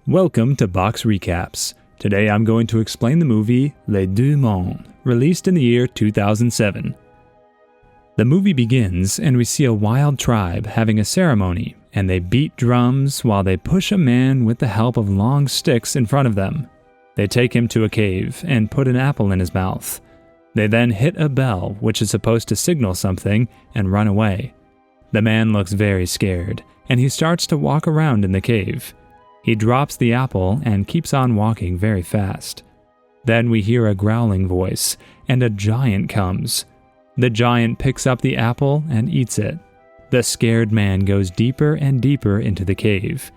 Welcome to Box Recaps. Today I'm going to explain the movie Les Deux Mondes, released in the year 2007. The movie begins and we see a wild tribe having a ceremony, and they beat drums while they push a man with the help of long sticks in front of them. They take him to a cave and put an apple in his mouth. They then hit a bell, which is supposed to signal something, and run away. The man looks very scared, and he starts to walk around in the cave. He drops the apple and keeps on walking very fast. Then we hear a growling voice, and a giant comes. The giant picks up the apple and eats it. The scared man goes deeper and deeper into the cave.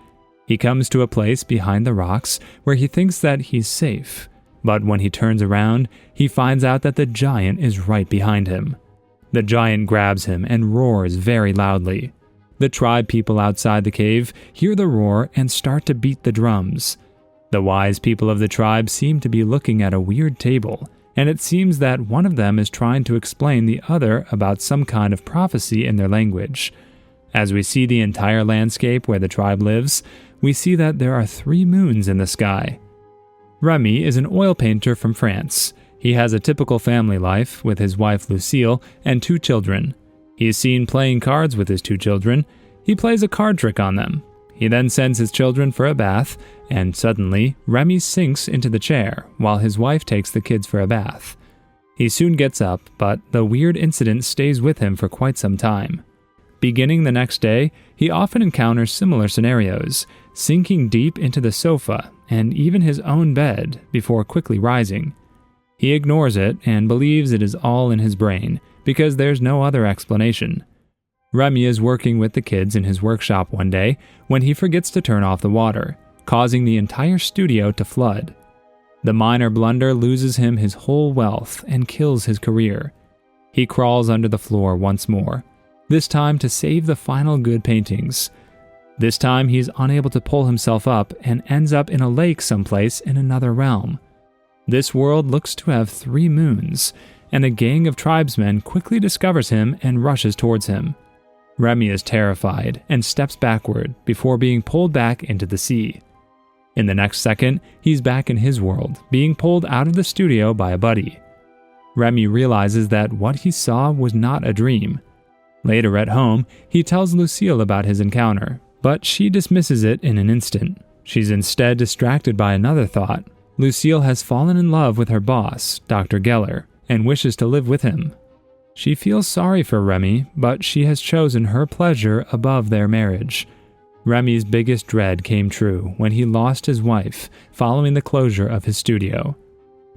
He comes to a place behind the rocks where he thinks that he's safe. But when he turns around, he finds out that the giant is right behind him. The giant grabs him and roars very loudly. The tribe people outside the cave hear the roar and start to beat the drums. The wise people of the tribe seem to be looking at a weird table, and it seems that one of them is trying to explain the other about some kind of prophecy in their language. As we see the entire landscape where the tribe lives, we see that there are 3 moons in the sky. Remy is an oil painter from France. He has a typical family life with his wife Lucille and 2 children. He is seen playing cards with his 2 children. He plays a card trick on them. He then sends his children for a bath, and suddenly, Remy sinks into the chair while his wife takes the kids for a bath. He soon gets up, but the weird incident stays with him for quite some time. Beginning the next day, he often encounters similar scenarios, sinking deep into the sofa and even his own bed before quickly rising. He ignores it and believes it is all in his brain, because there's no other explanation. Remy is working with the kids in his workshop one day when he forgets to turn off the water, causing the entire studio to flood. The minor blunder loses him his whole wealth and kills his career. He crawls under the floor once more, this time to save the final good paintings. This time he's unable to pull himself up and ends up in a lake someplace in another realm. This world looks to have 3 moons, and a gang of tribesmen quickly discovers him and rushes towards him. Remy is terrified and steps backward before being pulled back into the sea. In the next second, he's back in his world, being pulled out of the studio by a buddy. Remy realizes that what he saw was not a dream. Later at home, he tells Lucille about his encounter, but she dismisses it in an instant. She's instead distracted by another thought. Lucille has fallen in love with her boss, Dr. Geller, and wishes to live with him. She feels sorry for Remy, but she has chosen her pleasure above their marriage. Remy's biggest dread came true when he lost his wife following the closure of his studio.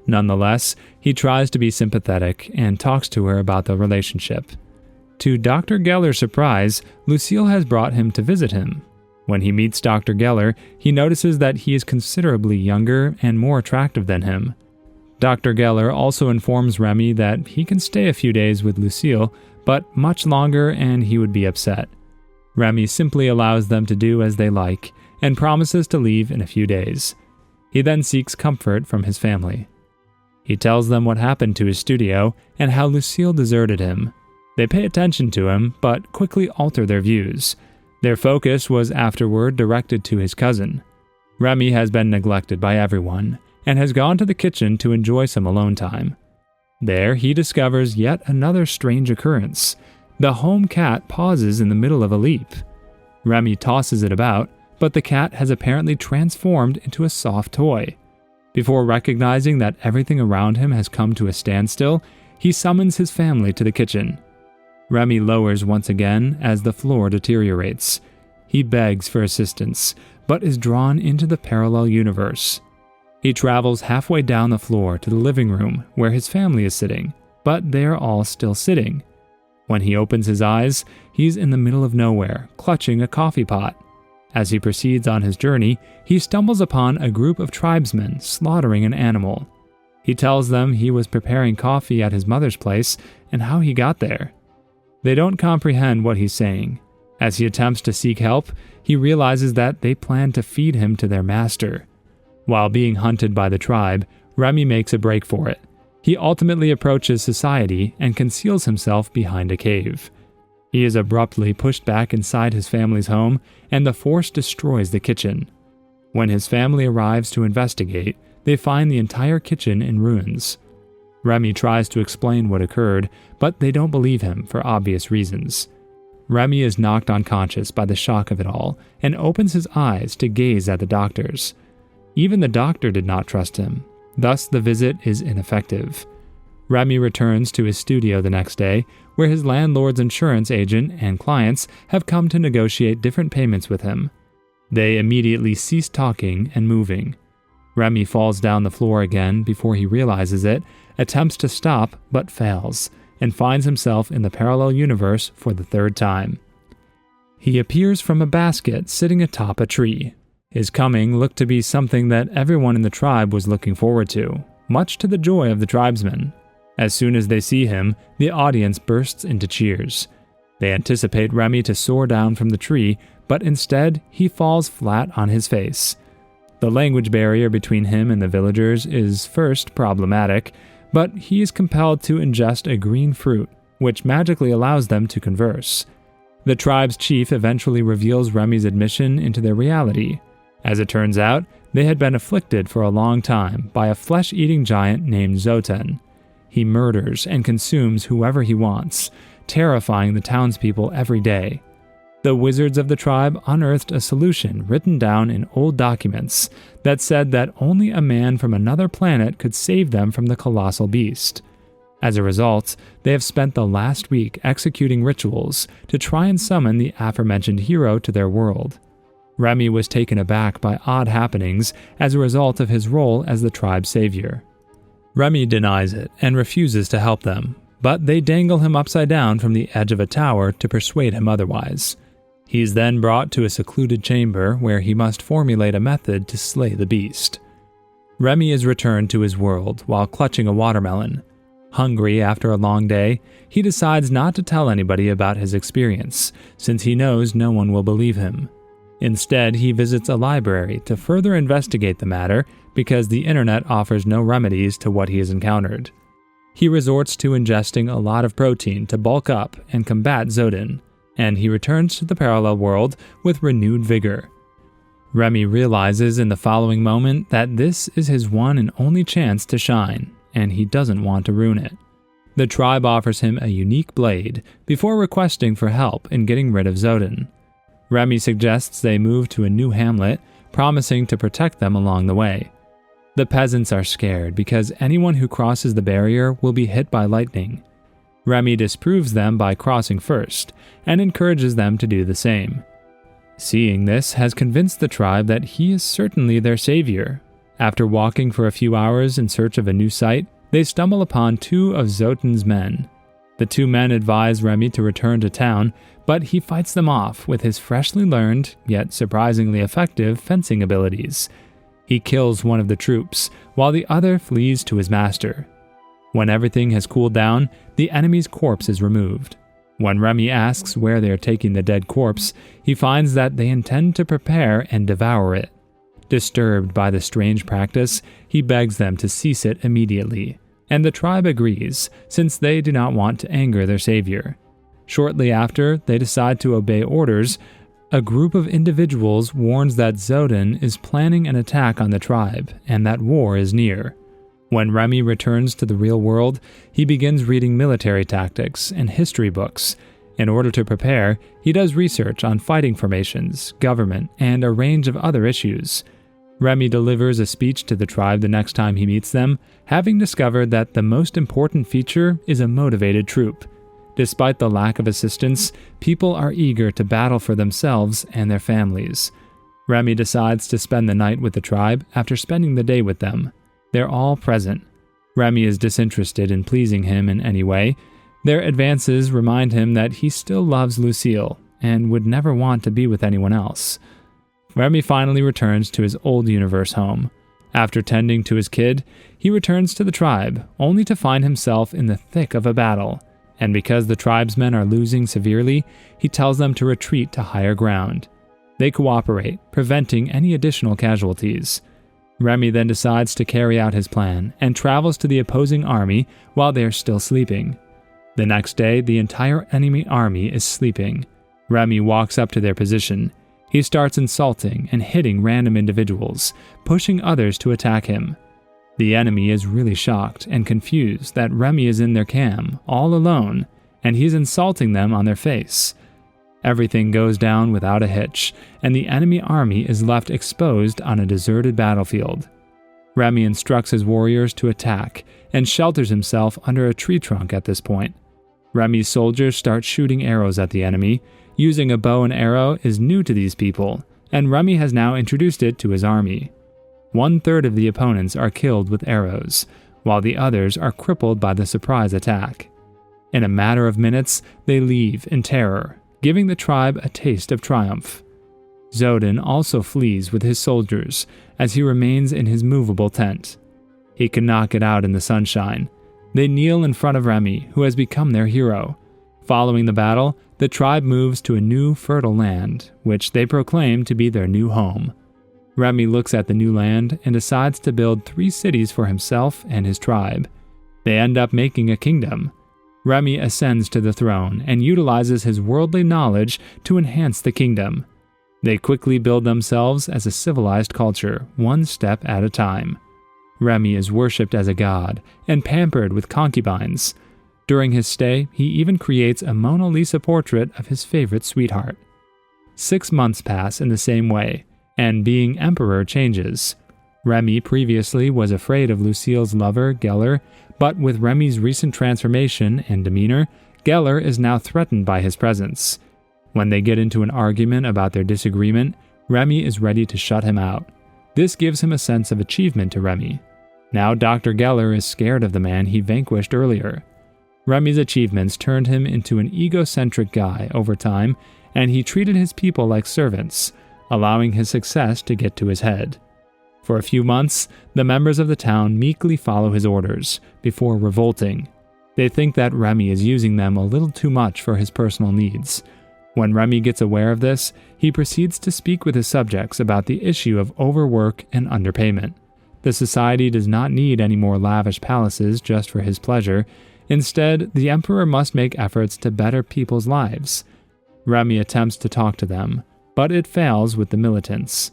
Nonetheless, he tries to be sympathetic and talks to her about the relationship. To Dr. Geller's surprise, Lucille has brought him to visit him. When he meets Dr. Geller, he notices that he is considerably younger and more attractive than him. Dr. Geller also informs Remy that he can stay a few days with Lucille, but much longer and he would be upset. Remy simply allows them to do as they like and promises to leave in a few days. He then seeks comfort from his family. He tells them what happened to his studio and how Lucille deserted him. They pay attention to him, but quickly alter their views. Their focus was afterward directed to his cousin. Remy has been neglected by everyone, and has gone to the kitchen to enjoy some alone time. There, he discovers yet another strange occurrence. The home cat pauses in the middle of a leap. Remy tosses it about, but the cat has apparently transformed into a soft toy. Before recognizing that everything around him has come to a standstill, he summons his family to the kitchen. Remy lowers once again as the floor deteriorates. He begs for assistance, but is drawn into the parallel universe. He travels halfway down the floor to the living room where his family is sitting, but they're all still sitting. When he opens his eyes, he's in the middle of nowhere, clutching a coffee pot. As he proceeds on his journey, he stumbles upon a group of tribesmen slaughtering an animal. He tells them he was preparing coffee at his mother's place and how he got there. They don't comprehend what he's saying. As he attempts to seek help, he realizes that they plan to feed him to their master. While being hunted by the tribe, Remy makes a break for it. He ultimately approaches society and conceals himself behind a cave. He is abruptly pushed back inside his family's home, and the force destroys the kitchen. When his family arrives to investigate, they find the entire kitchen in ruins. Remy tries to explain what occurred, but they don't believe him for obvious reasons. Remy is knocked unconscious by the shock of it all and opens his eyes to gaze at the doctors. Even the doctor did not trust him, thus the visit is ineffective. Remy returns to his studio the next day, where his landlord's insurance agent and clients have come to negotiate different payments with him. They immediately cease talking and moving. Remy falls down the floor again before he realizes it, attempts to stop but fails, and finds himself in the parallel universe for the third time. He appears from a basket sitting atop a tree. His coming looked to be something that everyone in the tribe was looking forward to, much to the joy of the tribesmen. As soon as they see him, the audience bursts into cheers. They anticipate Remy to soar down from the tree, but instead he falls flat on his face. The language barrier between him and the villagers is first problematic, but he is compelled to ingest a green fruit, which magically allows them to converse. The tribe's chief eventually reveals Remy's admission into their reality. As it turns out, they had been afflicted for a long time by a flesh-eating giant named Zoten. He murders and consumes whoever he wants, terrifying the townspeople every day. The wizards of the tribe unearthed a solution written down in old documents that said that only a man from another planet could save them from the colossal beast. As a result, they have spent the last week executing rituals to try and summon the aforementioned hero to their world. Remy was taken aback by odd happenings as a result of his role as the tribe's savior. Remy denies it and refuses to help them, but they dangle him upside down from the edge of a tower to persuade him otherwise. He is then brought to a secluded chamber where he must formulate a method to slay the beast. Remy is returned to his world while clutching a watermelon. Hungry after a long day, he decides not to tell anybody about his experience, since he knows no one will believe him. Instead, he visits a library to further investigate the matter because the internet offers no remedies to what he has encountered. He resorts to ingesting a lot of protein to bulk up and combat Zoten, and he returns to the parallel world with renewed vigor. Remy realizes in the following moment that this is his one and only chance to shine, and he doesn't want to ruin it. The tribe offers him a unique blade before requesting for help in getting rid of Zoten. Remy suggests they move to a new hamlet, promising to protect them along the way. The peasants are scared because anyone who crosses the barrier will be hit by lightning. Remy disproves them by crossing first, and encourages them to do the same. Seeing this has convinced the tribe that he is certainly their savior. After walking for a few hours in search of a new site, they stumble upon two of Zoten's men. The two men advise Remy to return to town, but he fights them off with his freshly learned, yet surprisingly effective, fencing abilities. He kills one of the troops, while the other flees to his master. When everything has cooled down, the enemy's corpse is removed. When Remy asks where they are taking the dead corpse, he finds that they intend to prepare and devour it. Disturbed by the strange practice, he begs them to cease it immediately, and the tribe agrees, since they do not want to anger their savior. Shortly after they decide to obey orders, a group of individuals warns that Zoten is planning an attack on the tribe, and that war is near. When Remy returns to the real world, he begins reading military tactics and history books. In order to prepare, he does research on fighting formations, government, and a range of other issues. Remy delivers a speech to the tribe the next time he meets them, having discovered that the most important feature is a motivated troop. Despite the lack of assistance, people are eager to battle for themselves and their families. Remy decides to spend the night with the tribe after spending the day with them. They're all present. Remy is disinterested in pleasing him in any way. Their advances remind him that he still loves Lucille and would never want to be with anyone else. Remy finally returns to his old universe home. After tending to his kid, he returns to the tribe, only to find himself in the thick of a battle. And because the tribesmen are losing severely, he tells them to retreat to higher ground. They cooperate, preventing any additional casualties. Remy then decides to carry out his plan and travels to the opposing army while they are still sleeping. The next day, the entire enemy army is sleeping. Remy walks up to their position. He starts insulting and hitting random individuals, pushing others to attack him. The enemy is really shocked and confused that Remy is in their camp, all alone, and he's insulting them on their face. Everything goes down without a hitch, and the enemy army is left exposed on a deserted battlefield. Remy instructs his warriors to attack and shelters himself under a tree trunk at this point. Remy's soldiers start shooting arrows at the enemy. Using a bow and arrow is new to these people, and Remy has now introduced it to his army. 1/3 of the opponents are killed with arrows, while the others are crippled by the surprise attack. In a matter of minutes, they leave in terror, giving the tribe a taste of triumph. Zodin also flees with his soldiers as he remains in his movable tent. He cannot get out in the sunshine. They kneel in front of Remy, who has become their hero. Following the battle, the tribe moves to a new fertile land, which they proclaim to be their new home. Remy looks at the new land and decides to build 3 cities for himself and his tribe. They end up making a kingdom. Remy ascends to the throne and utilizes his worldly knowledge to enhance the kingdom. They quickly build themselves as a civilized culture, one step at a time. Remy is worshipped as a god and pampered with concubines. During his stay, he even creates a Mona Lisa portrait of his favorite sweetheart. 6 months pass in the same way, and being emperor changes. Remy previously was afraid of Lucille's lover, Geller, but with Remy's recent transformation and demeanor, Geller is now threatened by his presence. When they get into an argument about their disagreement, Remy is ready to shut him out. This gives him a sense of achievement to Remy. Now Dr. Geller is scared of the man he vanquished earlier. Remy's achievements turned him into an egocentric guy over time, and he treated his people like servants, allowing his success to get to his head. For a few months, the members of the town meekly follow his orders, before revolting. They think that Remy is using them a little too much for his personal needs. When Remy gets aware of this, he proceeds to speak with his subjects about the issue of overwork and underpayment. The society does not need any more lavish palaces just for his pleasure. Instead, the emperor must make efforts to better people's lives. Remy attempts to talk to them, but it fails with the militants.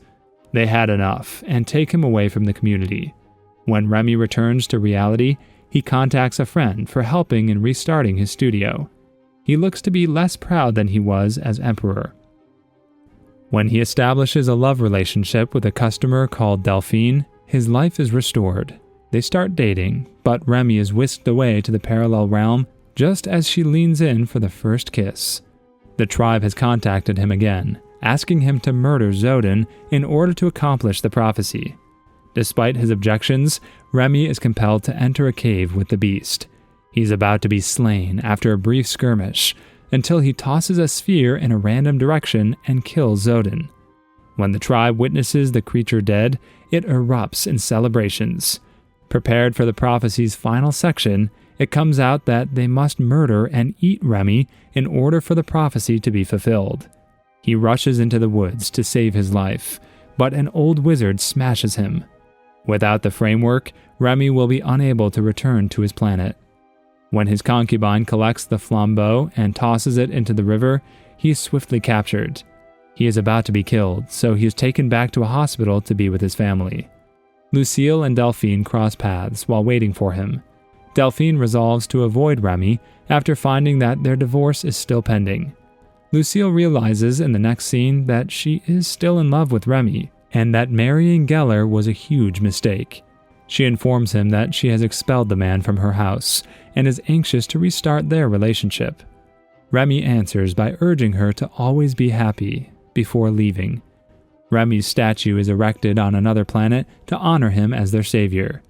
They had enough and take him away from the community. When Remy returns to reality, he contacts a friend for helping in restarting his studio. He looks to be less proud than he was as emperor. When he establishes a love relationship with a customer called Delphine, his life is restored. They start dating, but Remy is whisked away to the parallel realm just as she leans in for the first kiss. The tribe has contacted him again, asking him to murder Zodin in order to accomplish the prophecy. Despite his objections, Remy is compelled to enter a cave with the beast. He's about to be slain after a brief skirmish, until he tosses a sphere in a random direction and kills Zodin. When the tribe witnesses the creature dead, it erupts in celebrations. Prepared for the prophecy's final section, it comes out that they must murder and eat Remy in order for the prophecy to be fulfilled. He rushes into the woods to save his life, but an old wizard smashes him. Without the framework, Remy will be unable to return to his planet. When his concubine collects the flambeau and tosses it into the river, he is swiftly captured. He is about to be killed, so he is taken back to a hospital to be with his family. Lucille and Delphine cross paths while waiting for him. Delphine resolves to avoid Remy after finding that their divorce is still pending. Lucille realizes in the next scene that she is still in love with Remy, and that marrying Geller was a huge mistake. She informs him that she has expelled the man from her house, and is anxious to restart their relationship. Remy answers by urging her to always be happy before leaving. Remy's statue is erected on another planet to honor him as their savior.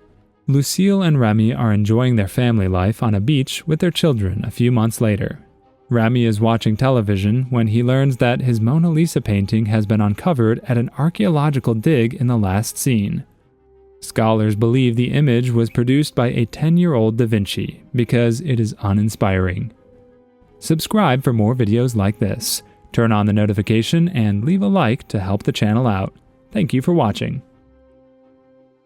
Lucille and Remy are enjoying their family life on a beach with their children a few months later. Remy is watching television when he learns that his Mona Lisa painting has been uncovered at an archaeological dig in the last scene. Scholars believe the image was produced by a 10-year-old Da Vinci because it is uninspiring. Subscribe for more videos like this. Turn on the notification and leave a like to help the channel out. Thank you for watching.